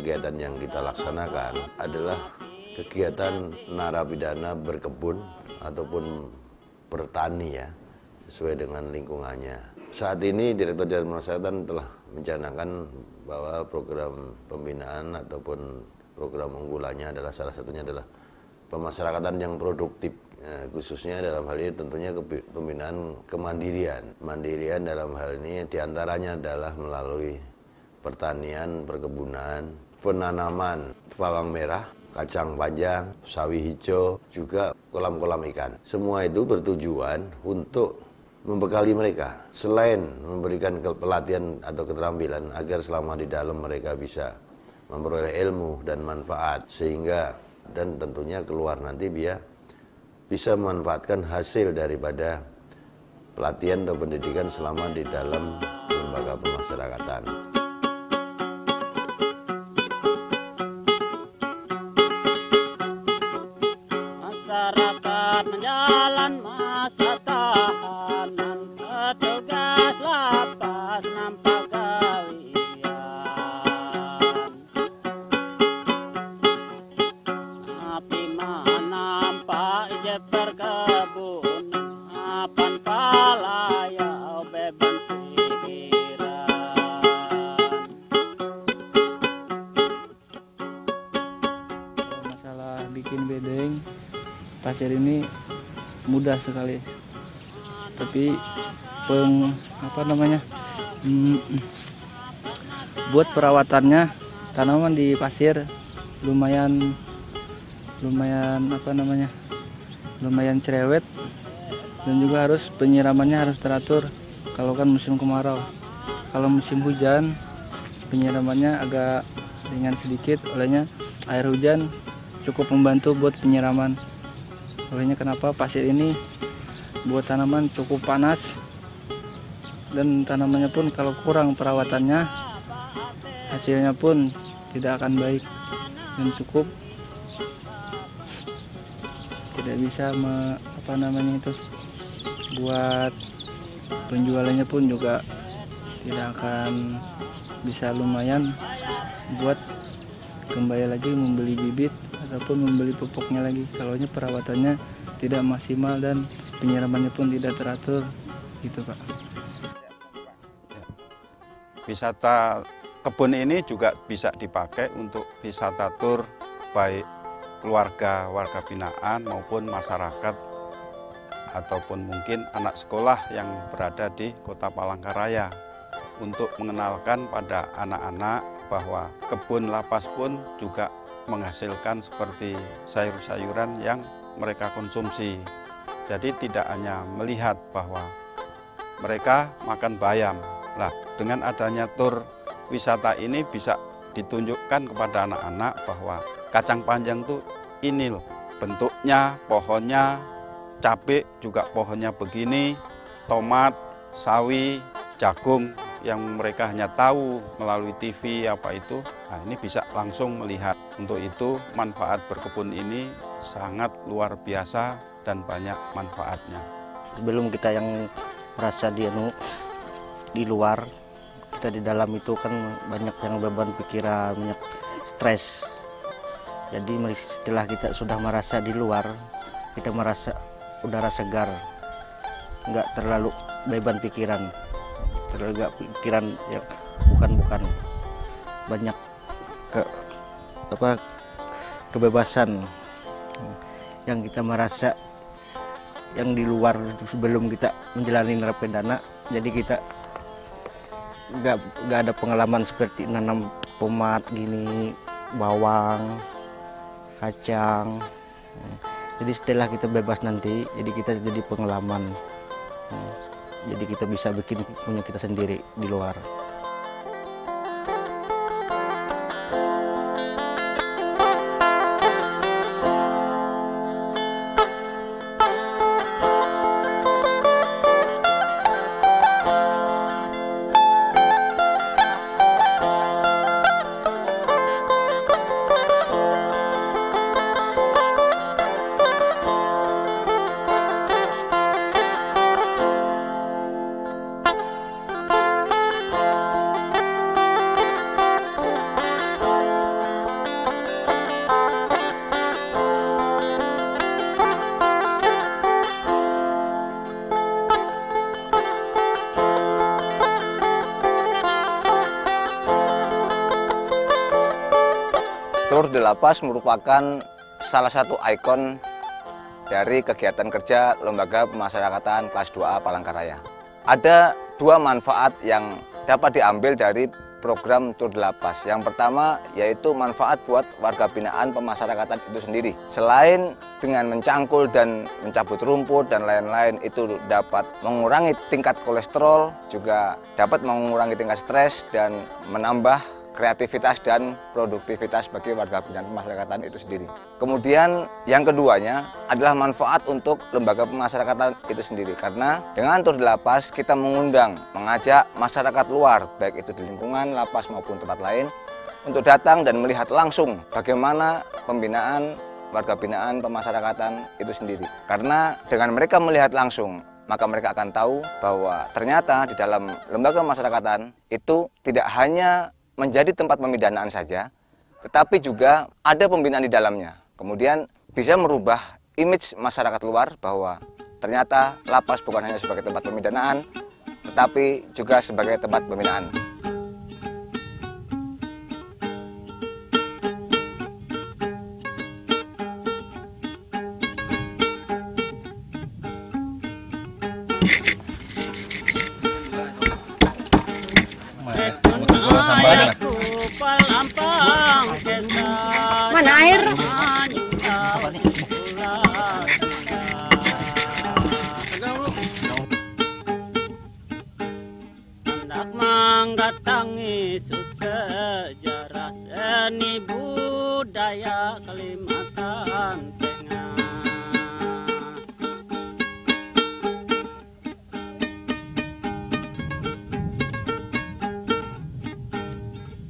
kegiatan yang kita laksanakan adalah kegiatan narapidana berkebun ataupun bertani ya, sesuai dengan lingkungannya. Saat ini Direktur Jenderal Pemasyarakatan telah mencanangkan bahwa program pembinaan ataupun program unggulannya adalah salah satunya adalah pemasyarakatan yang produktif, khususnya dalam hal ini tentunya pembinaan kemandirian. Mandirian dalam hal ini diantaranya adalah melalui pertanian, perkebunan, penanaman bawang merah, kacang panjang, sawi hijau, juga kolam-kolam ikan. Semua itu bertujuan untuk membekali mereka, selain memberikan pelatihan atau keterampilan agar selama di dalam mereka bisa memperoleh ilmu dan manfaat, sehingga dan tentunya keluar nanti dia bisa memanfaatkan hasil daripada pelatihan atau pendidikan selama di dalam lembaga pemasyarakatan. Masyarakat menjalan masa tahanan, petugas lapas nampak galian. Api menampak ijab perkebunan, apan palayau beban pikiran. Masalah bikin bedeng pasir ini mudah sekali, tapi buat perawatannya tanaman di pasir lumayan cerewet, dan juga harus penyiramannya harus teratur. Kalau kan musim kemarau, kalau musim hujan penyiramannya agak ringan sedikit, olehnya air hujan cukup membantu buat penyiraman. Olehnya kenapa pasir ini buat tanaman cukup panas, dan tanamannya pun kalau kurang perawatannya hasilnya pun tidak akan baik dan cukup tidak bisa buat penjualannya pun juga tidak akan bisa lumayan buat kembali lagi membeli bibit ataupun membeli pupuknya lagi, kalau perawatannya tidak maksimal dan penyiramannya pun tidak teratur gitu Pak. Wisata kebun ini juga bisa dipakai untuk wisata tur, baik keluarga, warga binaan maupun masyarakat ataupun mungkin anak sekolah yang berada di Kota Palangkaraya, untuk mengenalkan pada anak-anak bahwa kebun lapas pun juga menghasilkan seperti sayur-sayuran yang mereka konsumsi. Jadi tidak hanya melihat bahwa mereka makan bayam. Lah, dengan adanya tur wisata ini bisa ditunjukkan kepada anak-anak bahwa kacang panjang tuh ini loh, bentuknya, pohonnya, cabai juga pohonnya begini, tomat, sawi, jagung yang mereka hanya tahu melalui TV apa itu. Nah, ini bisa langsung melihat. Untuk itu manfaat berkebun ini sangat luar biasa dan banyak manfaatnya. Sebelum kita yang merasa di luar, kita di dalam itu kan banyak yang beban pikiran, banyak stres. Jadi setelah kita sudah merasa di luar, kita merasa udara segar, nggak terlalu beban pikiran, terlalu pikiran yang bukan banyak kebebasan yang kita merasa yang di luar sebelum kita menjalani narapidana. Jadi kita nggak ada pengalaman seperti nanam tomat gini, bawang, kacang. Jadi setelah kita bebas nanti, jadi kita jadi pengalaman. Jadi kita bisa bikin punya kita sendiri di luar. Tur de Lapas merupakan salah satu ikon dari kegiatan kerja Lembaga Pemasyarakatan kelas 2A Palangkaraya. Ada dua manfaat yang dapat diambil dari program Tur de Lapas. Yang pertama yaitu manfaat buat warga binaan pemasyarakatan itu sendiri. Selain dengan mencangkul dan mencabut rumput dan lain-lain itu dapat mengurangi tingkat kolesterol, juga dapat mengurangi tingkat stres dan menambah kreativitas dan produktivitas bagi warga binaan pemasyarakatan itu sendiri. Kemudian yang keduanya adalah manfaat untuk lembaga pemasyarakatan itu sendiri, karena dengan Tur de Lapas kita mengajak masyarakat luar, baik itu di lingkungan lapas maupun tempat lain, untuk datang dan melihat langsung bagaimana pembinaan warga binaan pemasyarakatan itu sendiri. Karena dengan mereka melihat langsung, maka mereka akan tahu bahwa ternyata di dalam lembaga pemasyarakatan itu tidak hanya menjadi tempat pemidanaan saja, tetapi juga ada pembinaan di dalamnya. Kemudian bisa merubah image masyarakat luar bahwa ternyata lapas bukan hanya sebagai tempat pemidanaan, tetapi juga sebagai tempat pembinaan. Mana air? Hendak menggatangi sejarah seni budaya Kalimantan Tengah.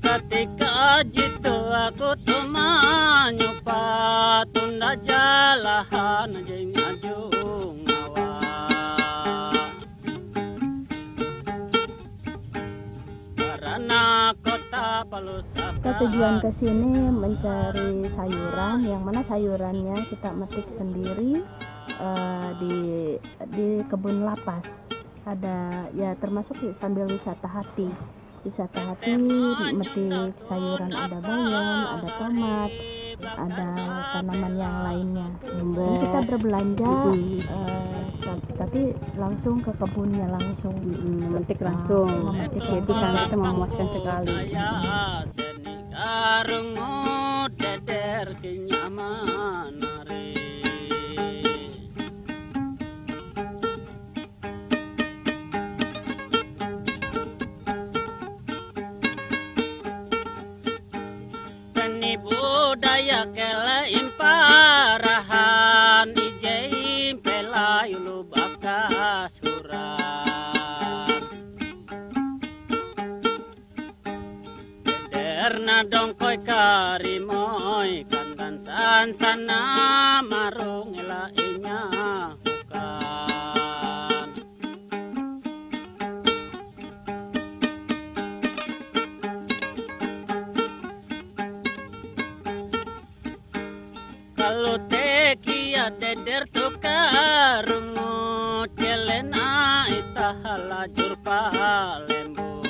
Ketika jitu aku tuh menyopat tunda jalahan jeng ajung awak. Karena kota Palusaka. Tujuan ke sini mencari sayuran, yang mana sayurannya kita metik sendiri di kebun lapas. Ada ya termasuk sambil wisata hati. Wisata hati, metik sayuran, ada bayam, ada tomat, ada tanaman yang lainnya. Jadi kita berbelanja, tapi langsung ke kebunnya langsung, memetik langsung. Jadi kan kita memuaskan sekali. Budaya kele imparahan ijai pelayulu bakas huran derna dongkoi karimoy kandan sansana marung ela inya hukan kalau tekia deder tukarungut celena itahala jurpalembu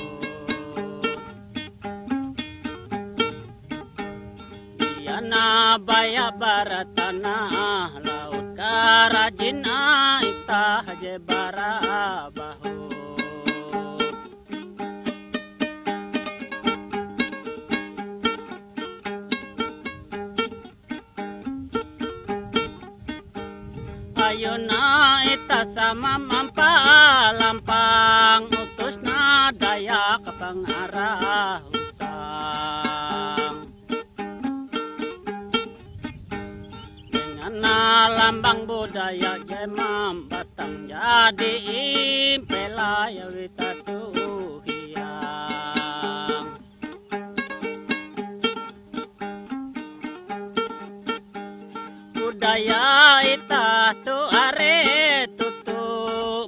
diana baya baratanah laut karajina itah jebara bahu ayona ita sama mampalampang utus na daya kapangarah usang dengan lambang budaya jemam batang jadi impelaya witatu hiang budaya ita tu are tutu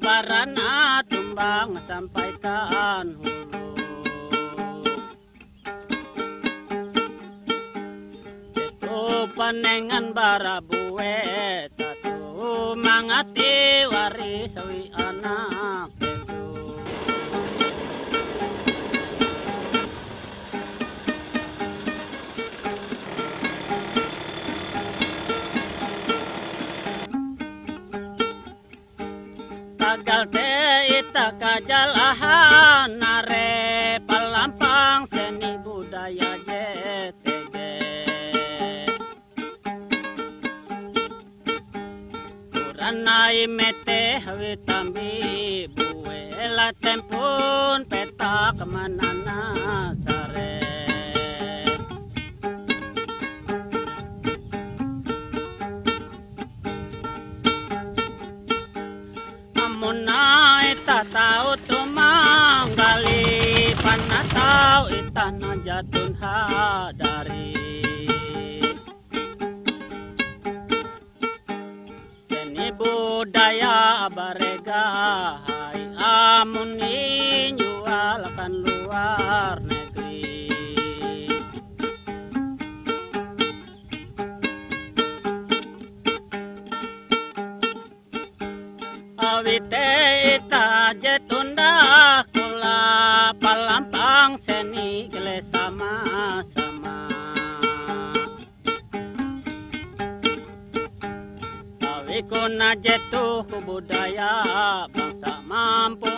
barana tumbang sampaikan hulu itu panengan barabuwe tatu mangati waris sawi anak besu Gagal te ita kajalahan nare palampang seni budaya JTG. Uranai mete hawi tambi buela tempun peta kemanana sare. Amunai ta tau tumang gali panatau itana jatun hadari. Seni budaya barega hai amuni jualkan luar negeri. Awite ita jetunda kula palampang seni gele sama-sama. Awi kuna jetuh budaya bangsa mampu